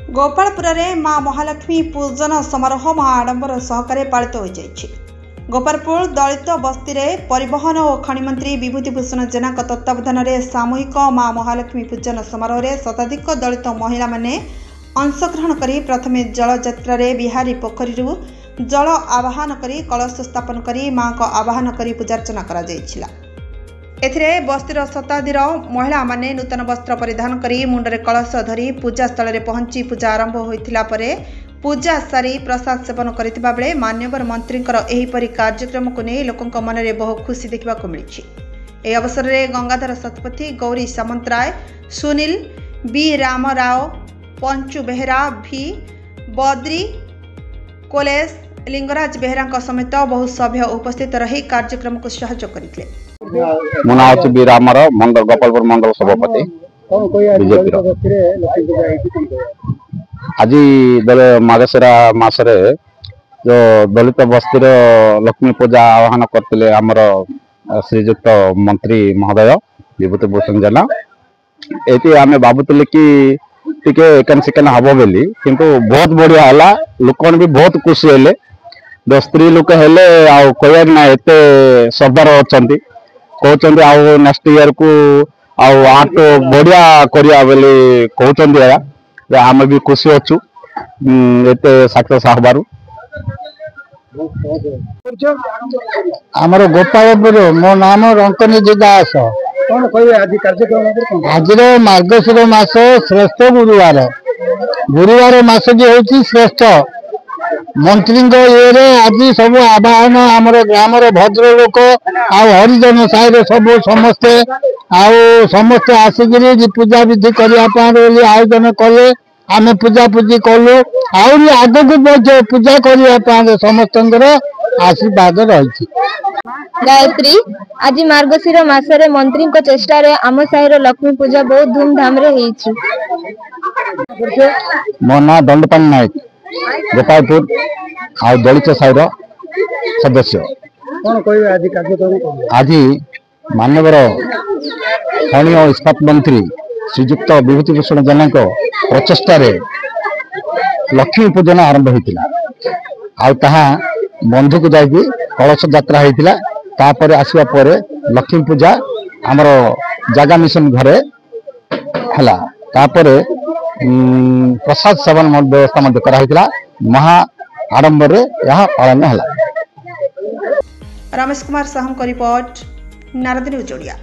गोपालपुर में माँ महालक्ष्मी पूजन समारोह महा आडंबर सहकारे पालित हो जाइछि। गोपालपुर दलित बस्ती में परिवहन और खनि मंत्री विभूतिभूषण जेना तत्वावधान में सामूहिक माँ महालक्ष्मी पूजन समारोह में शताधिक दलित महिला माने अंशग्रहण करी प्रथमे जल यात्रा बिहारी पोखरी जल आवाहन करी कलश स्थापन करी माँ को आवाहन करी पूजार्चना करा जाइछिला। एथिरे बस्तीर शताब्दीर महिला माने नूतन वस्त्र परिधान करी मुंडरे कलश धरी पूजा स्थल में पहुंची पूजा आरंभ होइथिला परे पूजा सारी प्रसाद सेवन करथिबा बेले मान्यवर मंत्रींकर एहिपरि कार्यक्रम को नहीं लोकंक मन में बहु खुशी देखा मिली। ए अवसर में गंगाधर शतपथी, गौरी सामंतराय, सुनील बी रामराव, पंचु बेहरा, भी बद्री कोलेश, लिंगराज बेहरा समेत बहु सभ्य उपस्थित रही कार्यक्रम को सहयोग करते। मो ना हूँ बी रामराव, मंडल गोपालपुर मंडल सभापति आज मार्गशिरा मासरे जो दलित बस्ती लक्ष्मी पूजा आह्वान करते आमर श्रीजुक्त मंत्री महोदय विभूतिभूषण जेना। ये आम भावुल कि टिके एकान सेकेंड हम बोली किंतु बहुत बढ़िया है। लोक भी बहुत खुशी हेले, जो स्त्री लोक हेले कह ना एत श्रद्धार अच्छा कहते आउ नेक्स्ट ईयर को आठ बढ़िया करिया बोली कहते आम भी खुशी अच्छु एत सक्सेस हबार। आमर गोपालपुर मो नाम रंकनी दास। कौन कह आज कार्यक्रम आज मार्गशीर मास श्रेष्ठ गुरुवार गुरुवार मास जो हूँ श्रेष्ठ मंत्री ये आज सब आवाहन आमर ग्राम भद्र लोक हरिजन साई सब समस्ते समस्ते आसिक पूजा विधि करने आयोजन कले आम पूजा पूजी कलु आग को पूजा करने समस्त आशीर्वाद रही। गायत्री आज मार्गशीर मासरे मंत्री चेष्टा रे आम साहिर लक्ष्मी पूजा बहुत धूमधाम रे होईछि। मो ना दंडपाणी नायक, गोपालपुर दलित साहिर सदस्य। कौन कह आज कार्यक्रम आज मानवर खनि और इस्पात मंत्री श्रीजुक्त विभूतिभूषण जेना प्रचेषा लक्ष्मी पूजन आरंभ होता बंधु को जाकि कलश यात्रा होता तापर आसवा पर लक्ष्मी पूजा आमर जगह मिशन घरे है तापर प्रसाद सेवन व्यवस्था करा महा आडंबर पालन है। रमेश कुमार साहू को रिपोर्ट, नारद न्यूज ओडिया।